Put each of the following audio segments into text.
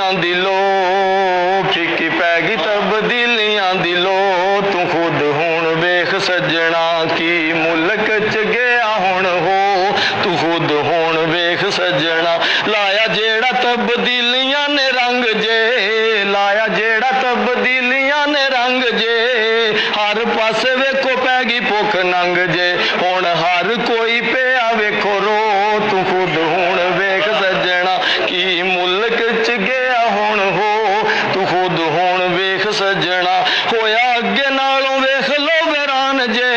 तब्दीलियां दी लो, FICCI पै गई तब्दीलियां दी लो। तू खुद हुण वेख सज्जना की मुल्क च गया हुण हो, तू खुद हुण वेख सज्जना। लाया जेड़ा तब्दीलियां ने रंग जे, लाया जेड़ा तब्दीलियां ने रंग जे, हर पासे वेखो पै गई भुख नंग जे, हुण हर कोई पिया वेखो रो। तू खुद हुण वेख सज्जना की मुल्क च गया हुण हो, तू खुद हुण वेख सज्जना। होया अगे नालों वेख लो वैरान जे,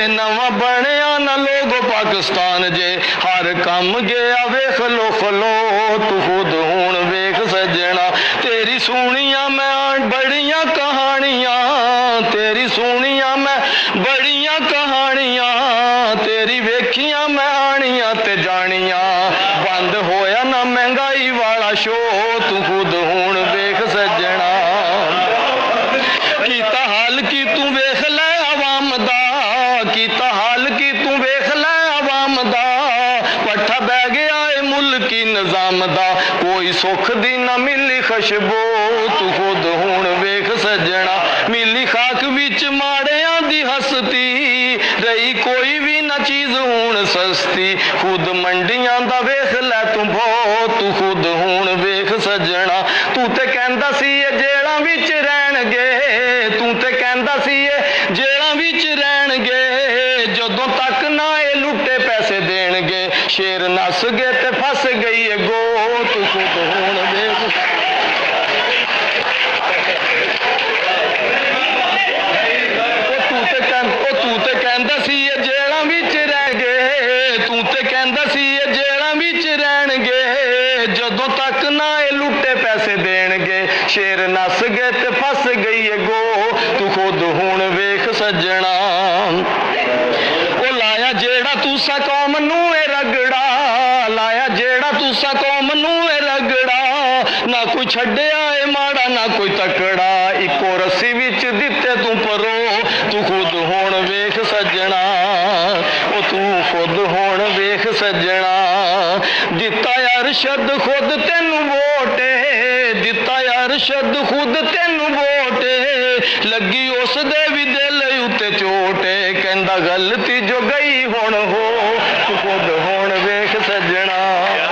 नवा बनया ना लोगो पाकिस्तान जे, हर कम गया वेख लो खलो। तू खुद हुण वेख सज्जना। तेरी सुनिया मैं बड़ियां कहानियां, तेरी सुनिया मैं बड़ियां कहानियां, तेरी वेखियां मैं आनियां ते जानियां। बंद होया ना महंगाई वाला शो, तू खुद हुण वेख सज्जना। कीता हाल की तू वेख लै अवाम दा, कीता हाल की तू वेख लै अवाम दा, पट्ठा बह गया है मुल्की निजाम दा, कोई सुख दी ना मिली खुशबू। तू खुद हुण वेख सज्जना। मिली खाक विच माड़ियां दी हस्ती, रही कोई भी ना चीज हुण सस्ती। खुद मंडियां दा वेख लै तू भो, तू खुद हुण वेख सज्जना। तू ते कहंदा सी ये जेलां विच रहणगे, तू ते कहंदा सी ये जेलां विच रहणगे, जदों तक ना ये लुट्टे पैसे देणगे, शेर नस गए ते फस गई है गो। तू खुद हुण वेख तू ते कहंदा सी ये जेलां विच रह गए, तू ते कहंदा सी ये जेलां विच रहणगे, जदों तक ना ये लुट्टे पैसे देणगे, शेर नस गए ते फस गई है गो। तू खुद हुण वेख सज्जना। ओ लाया जेड़ा तुसा कौम नूं ए रगड़ा, लाया जेड़ा तुसा कौम नूं ए रगड़ा, ना कोई छड्डिया ए माड़ा ना कोई तकड़ा, इको रस्सी विच दिते तू परो। तू खुद हुण वेख सज्जना। ओ तू खुद हुण वेख सज्जना। दिता अरशद खुद तेनू वोट, दिता अरशद खुद तेनू वोट, लगी उस दे भी दिल उत्ते चोट, कहंदा गलती जो गई हुण हो। तू खुद हुण